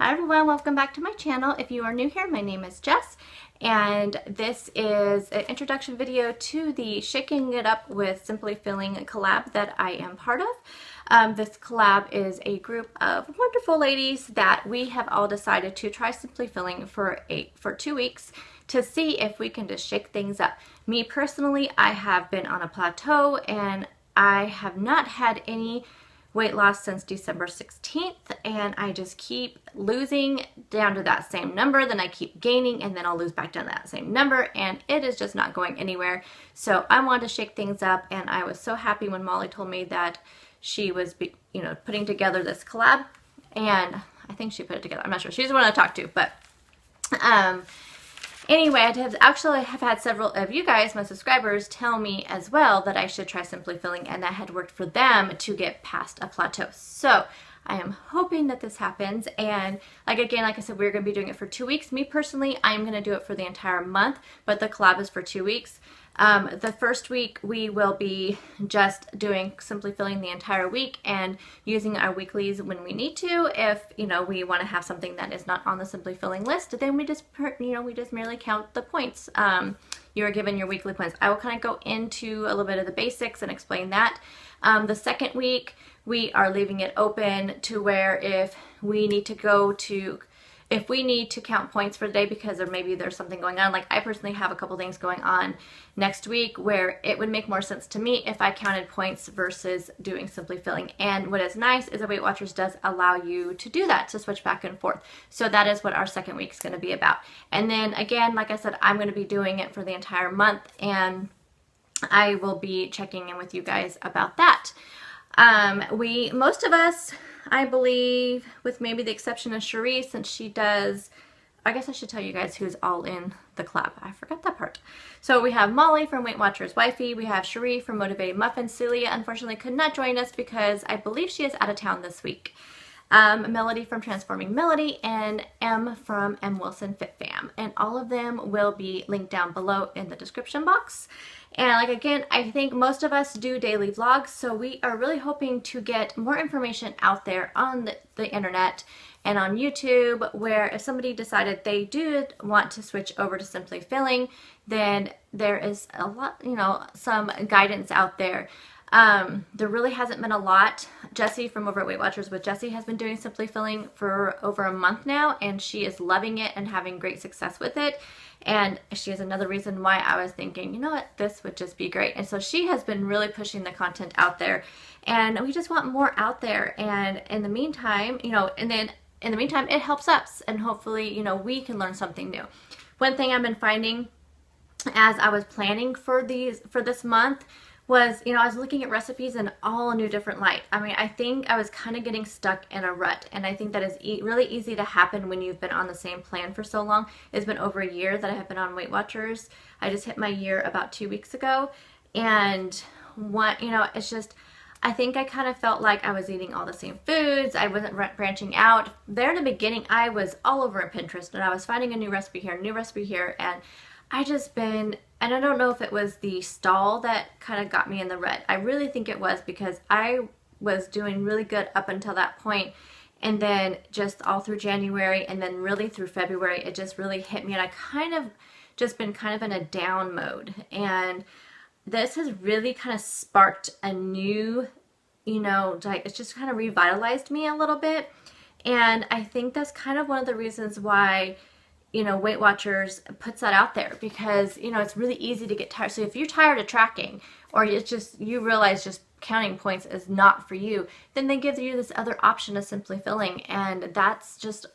Hi everyone, welcome back to my channel. If you are new here, my name is Jess, and this is an introduction video to the Shaking It Up with Simply Feeling collab that I am part of. This collab is a group of wonderful ladies that we have all decided to try Simply Feeling for 2 weeks to see if we can just shake things up. Me personally, I have been on a plateau and I have not had any weight loss since December 16th, and I just keep losing down to that same number, then I keep gaining, and then I'll lose back down to that same number, and it is just not going anywhere. So I wanted to shake things up, and I was so happy when Molly told me that she was putting together this collab, and I think she put it together. I'm not sure. She's the one I talked to, but anyway, I have had several of you guys, my subscribers, tell me as well that I should try Simply Feeling, and that had worked for them to get past a plateau. So I am hoping that this happens, and like I said, we're going to be doing it for 2 weeks. Me personally, I'm going to do it for the entire month, but the collab is for 2 weeks. The first week we will be just doing Simply Feeling the entire week and using our weeklies when we need to. If we want to have something that is not on the Simply Feeling list, then we just merely count the points. You are given your weekly points. I will kind of go into a little bit of the basics and explain that. The second week we are leaving it open to where if we need to count points for the day because maybe there's something going on, like I personally have a couple things going on next week where it would make more sense to me if I counted points versus doing Simply Feeling. And what is nice is that Weight Watchers does allow you to do that, to switch back and forth. So that is what our second week is going to be about. And then again, like I said, I'm going to be doing it for the entire month, and I will be checking in with you guys about that. Most of us, I believe, with maybe the exception of Cherie, since she does, I guess I should tell you guys who's all in the club. I forgot that part. So we have Molly from Weight Watchers Wifey, we have Cherie from Motivated Muffins, Celia unfortunately could not join us because I believe she is out of town this week. Melody from Transforming Melody, and M from M Wilson Fit Fam, and all of them will be linked down below in the description box. And again, I think most of us do daily vlogs, so we are really hoping to get more information out there on the internet and on YouTube, where if somebody decided they did want to switch over to Simply Feeling, then there is a lot, some guidance out there. There really hasn't been a lot. Jessie from over at Weight Watchers with Jessie has been doing Simply Feeling for over a month now, and she is loving it and having great success with it. And she is another reason why I was thinking, you know what, this would just be great. And so she has been really pushing the content out there, and we just want more out there. And in the meantime, it helps us, and hopefully, we can learn something new. One thing I've been finding as I was planning for this month was, I was looking at recipes in all new different light. I think I was kind of getting stuck in a rut, and I think that is really easy to happen when you've been on the same plan for so long. It's been over a year that I have been on Weight Watchers. I just hit my year about 2 weeks ago, and it's just, I think I kind of felt like I was eating all the same foods. I wasn't branching out. There in the beginning, I was all over Pinterest, and I was finding a new recipe here, and and I don't know if it was the stall that kind of got me in the rut. I really think it was, because I was doing really good up until that point, and then just all through January and then really through February, it just really hit me, and I kind of just been kind of in a down mode. And this has really kind of sparked a new, it's just kind of revitalized me a little bit. And I think that's kind of one of the reasons why Weight Watchers puts that out there, because it's really easy to get tired. So if you're tired of tracking, or you realize just counting points is not for you, then they give you this other option of Simply Feeling, and that's just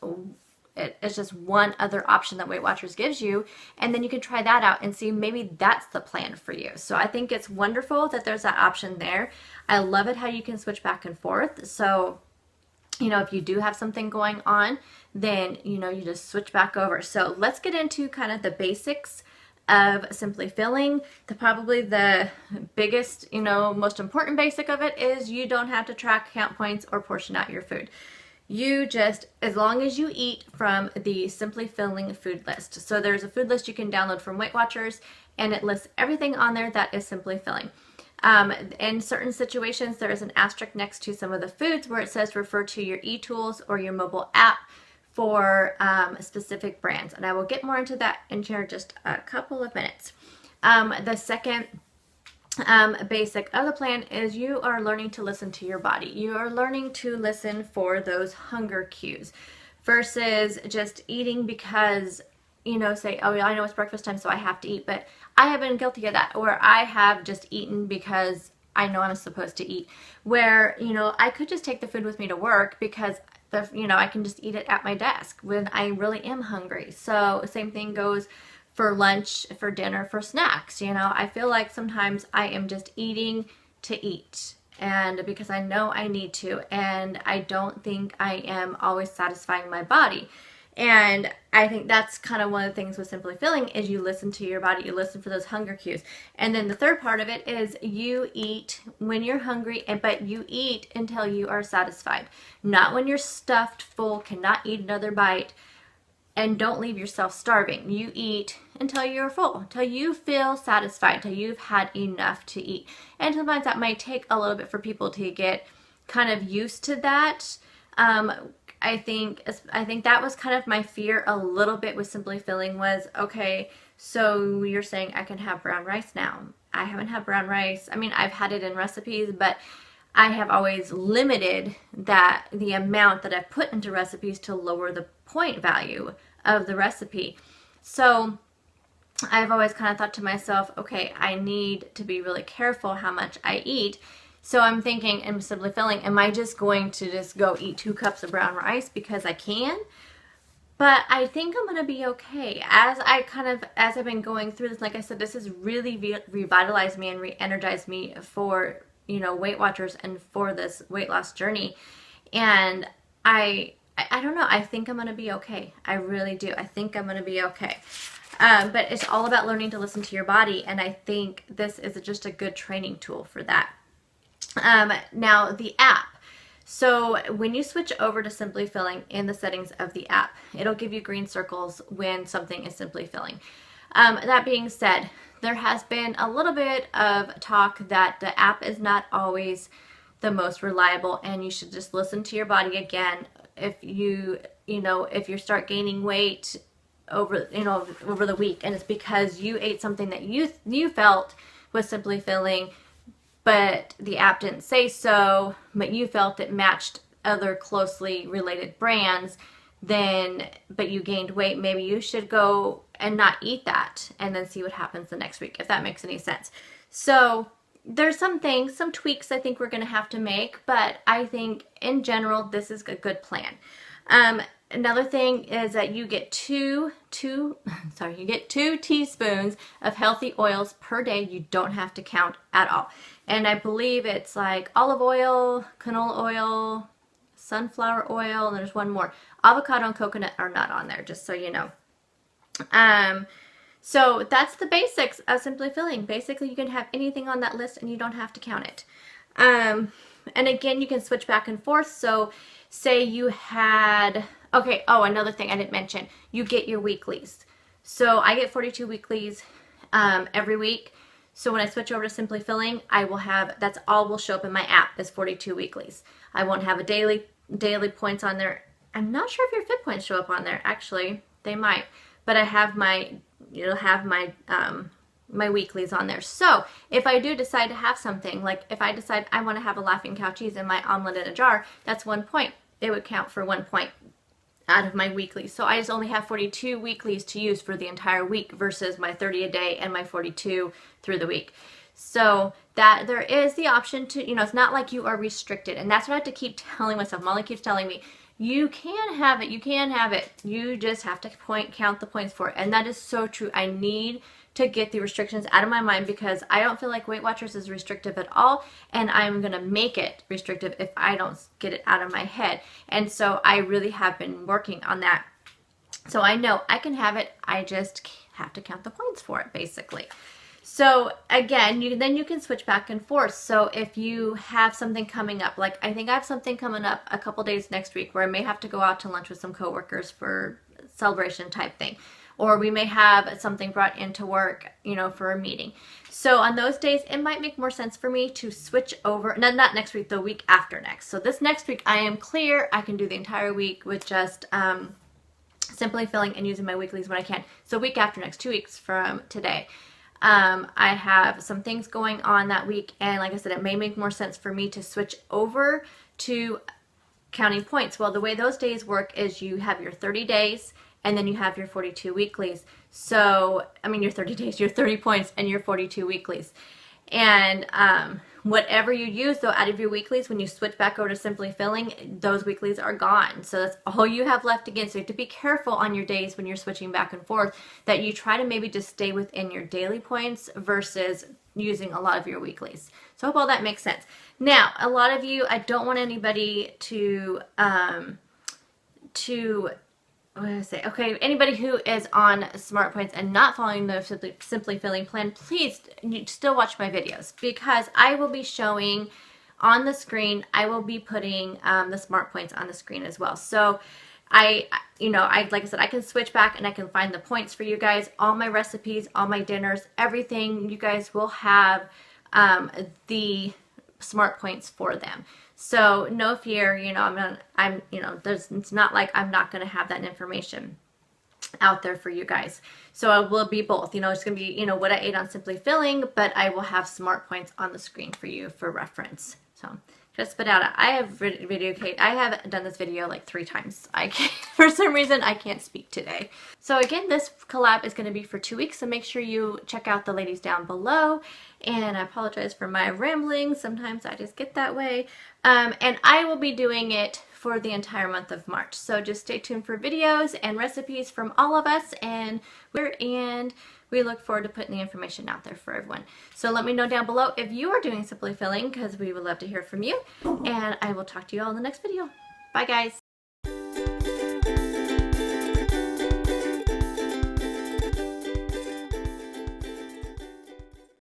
it's just one other option that Weight Watchers gives you, and then you can try that out and see maybe that's the plan for you. So I think it's wonderful that there's that option there. I love it how you can switch back and forth. So if you do have something going on, then, you just switch back over. So let's get into kind of the basics of Simply Feeling. Probably the biggest, most important basic of it is you don't have to track, count points, or portion out your food. You just, as long as you eat from the Simply Feeling food list. So there's a food list you can download from Weight Watchers, and it lists everything on there that is Simply Feeling. In certain situations, there is an asterisk next to some of the foods where it says refer to your e-tools or your mobile app for specific brands. And I will get more into that in just a couple of minutes. The second basic of the plan is you are learning to listen to your body. You are learning to listen for those hunger cues versus just eating because, you know, say, oh, I know it's breakfast time, so I have to eat. But I have been guilty of that, or I have just eaten because I know I'm supposed to eat. Where, you know, I could just take the food with me to work because, you know, I can just eat it at my desk when I really am hungry. So same thing goes for lunch, for dinner, for snacks. You know, I feel like sometimes I am just eating to eat, and because I know I need to, and I don't think I am always satisfying my body. And I think that's kind of one of the things with Simply Filling is you listen to your body, you listen for those hunger cues. And then the third part of it is you eat when you're hungry, but you eat until you are satisfied. Not when you're stuffed full, cannot eat another bite, and don't leave yourself starving. You eat until you're full, until you feel satisfied, until you've had enough to eat. And sometimes that might take a little bit for people to get kind of used to that. I think that was kind of my fear a little bit with Simply Filling was, okay, so you're saying I can have brown rice now. I haven't had brown rice. I mean, I've had it in recipes, but I have always limited the amount that I've put into recipes to lower the point value of the recipe. So I've always kind of thought to myself, okay, I need to be really careful how much I eat. So I'm thinking, in Simply Filling, am I just going to just go eat 2 cups of brown rice because I can? But I think I'm going to be okay. As I've been going through this, like I said, this has really revitalized me and re-energized me for, you know, Weight Watchers and for this weight loss journey. And I don't know, I think I'm going to be okay. I really do. I think I'm going to be okay. But it's all about learning to listen to your body. And I think this is just a good training tool for that. Now the app. So when you switch over to Simply Filling in the settings of the app, it'll give you green circles when something is Simply Filling. That being said, there has been a little bit of talk that the app is not always the most reliable, and you should just listen to your body again. If you start gaining weight over the week, and it's because you ate something that you felt was Simply Filling, but the app didn't say so, but you felt it matched other closely related brands, but you gained weight, maybe you should go and not eat that and then see what happens the next week, if that makes any sense. So there's some tweaks I think we're going to have to make, but I think in general, this is a good plan. Another thing is that you get two teaspoons of healthy oils per day. You don't have to count at all. And I believe it's like olive oil, canola oil, sunflower oil, and there's one more. Avocado and coconut are not on there, just so you know. So that's the basics of Simply Filling. Basically, you can have anything on that list and you don't have to count it. And again, you can switch back and forth. So say you had, okay, oh, another thing I didn't mention, you get your weeklies. So I get 42 weeklies every week. So when I switch over to Simply Filling, I will have, that's all will show up in my app is 42 weeklies. I won't have a daily points on there. I'm not sure if your Fit points show up on there. Actually, they might. But I have my weeklies on there. So if I do decide to have something, like if I decide I want to have a Laughing Cow cheese in my omelet in a jar, that's 1 point. It would count for 1 point out of my weeklies. So I just only have 42 weeklies to use for the entire week versus my 30 a day and my 42 through the week. So that there is the option to, it's not like you are restricted. And that's what I have to keep telling myself. Molly keeps telling me, you can have it, you can have it. You just have to count the points for it. And that is so true. I need to get the restrictions out of my mind because I don't feel like Weight Watchers is restrictive at all, and I'm going to make it restrictive if I don't get it out of my head. And so I really have been working on that. So I know I can have it, I just have to count the points for it, basically. So again, then you can switch back and forth. So if you have something coming up, like I think I have something coming up a couple days next week where I may have to go out to lunch with some coworkers for celebration type thing. Or we may have something brought into work, for a meeting. So on those days, it might make more sense for me to switch over, not next week, the week after next. So this next week, I am clear. I can do the entire week with just Simply Filling and using my weeklies when I can. So week after next, 2 weeks from today. I have some things going on that week, and like I said, it may make more sense for me to switch over to counting points. Well, the way those days work is you have your 30 days and then you have your 42 weeklies. So, I mean, your 30 days, your 30 points, and your 42 weeklies. And whatever you use though out of your weeklies, when you switch back over to Simply Filling, those weeklies are gone. So that's all you have left again. So you have to be careful on your days when you're switching back and forth, that you try to maybe just stay within your daily points versus using a lot of your weeklies. So I hope all that makes sense. Now, a lot of you, I don't want anybody to what did I say? Okay, anybody who is on Smart Points and not following the Simply Filling plan, please still watch my videos, because I will be showing on the screen, I will be putting the Smart Points on the screen as well. So like I said, I can switch back and I can find the points for you guys. All my recipes, all my dinners, everything, you guys will have the Smart Points for them. So no fear, it's not like I'm not going to have that information out there for you guys. So I will be both, it's going to be, what I ate on Simply Filling, but I will have Smart Points on the screen for you for reference. So just spit out. I have done this video like 3 times. For some reason, I can't speak today. So again, this collab is going to be for 2 weeks. So make sure you check out the ladies down below. And I apologize for my rambling. Sometimes I just get that way. And I will be doing it for the entire month of March. So just stay tuned for videos and recipes from all of us. And we look forward to putting the information out there for everyone. So let me know down below if you are doing Simply Filling, because we would love to hear from you. And I will talk to you all in the next video. Bye, guys.